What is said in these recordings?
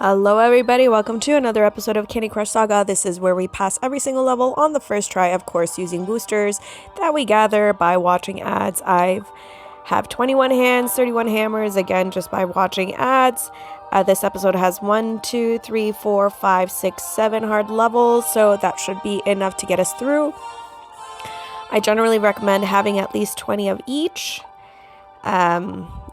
Hello everybody, welcome to another episode of Candy Crush Saga. This is where we pass every single level on the first try, of course using boosters that we gather by watching ads. I have 21 hands, 31 hammers, again just by watching ads. This episode has 1, 2, 3, 4, 5, 6, 7 hard levels, so that should be enough to get us through. I generally recommend having at least 20 of each.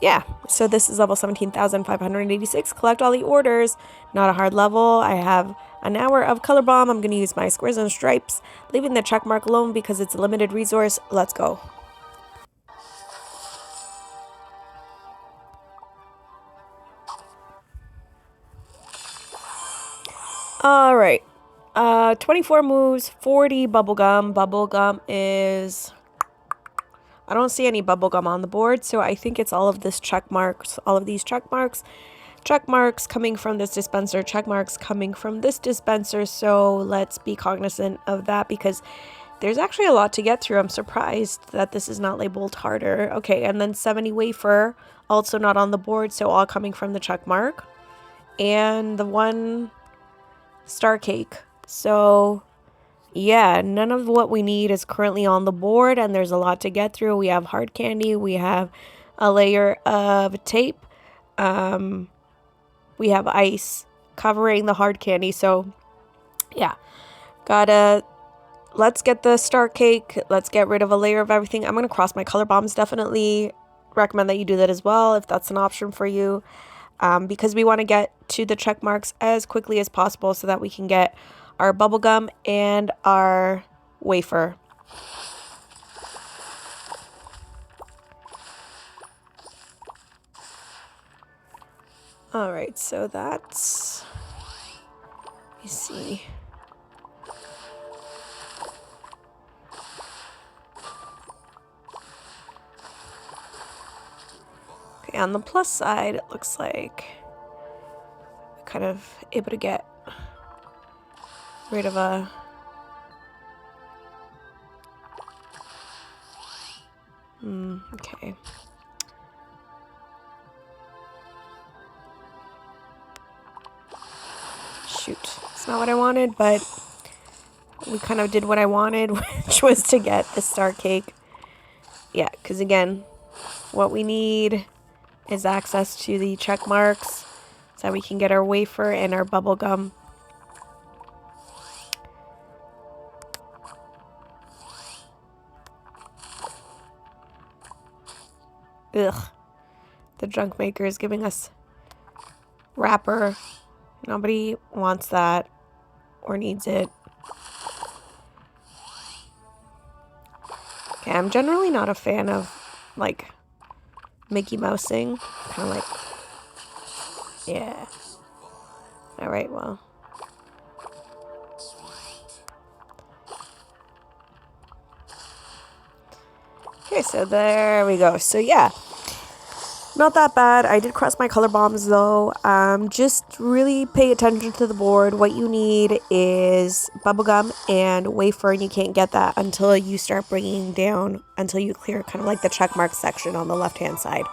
Yeah, so this is level 17,586. Collect all the orders. Not a hard level. I have an hour of color bomb. I'm going to use my squares and stripes, leaving the check mark alone because it's a limited resource. Let's go. All right. 24 moves, 40 bubblegum. Bubblegum is... I don't see any bubblegum on the board, so I think it's all of this check marks, all of these check marks. Check marks coming from this dispenser, check marks coming from this dispenser, so let's be cognizant of that because there's actually a lot to get through. I'm surprised that this is not labeled harder. Okay, and then 70 wafer, also not on the board, so all coming from the check mark. And the 1 star cake. So yeah, none of what we need is currently on the board, and there's a lot to get through. We have hard candy, we have a layer of tape, we have ice covering the hard candy, so yeah, let's get the star cake, let's get rid of a layer of everything. I'm going to cross my color bombs, definitely recommend that you do that as well if that's an option for you, because we want to get to the check marks as quickly as possible so that we can get our bubblegum and our wafer. Alright, so that's... let me see. Okay, on the plus side, it looks like we're kind of able to get rid of a... okay. Shoot, it's not what I wanted, but we kind of did what I wanted, which was to get the star cake. Yeah, because again, what we need is access to the check marks so that we can get our wafer and our bubble gum. Ugh. The junk maker is giving us wrapper. Nobody wants that or needs it. Okay, I'm generally not a fan of, like, Mickey Mousing. Kind of like, yeah. Alright, well. Okay, so there we go. So yeah, not that bad. I did cross my color bombs though. Just really pay attention to the board. What you need is bubblegum and wafer, and you can't get that until you start bringing down, until you clear kind of like the check mark section on the left hand side.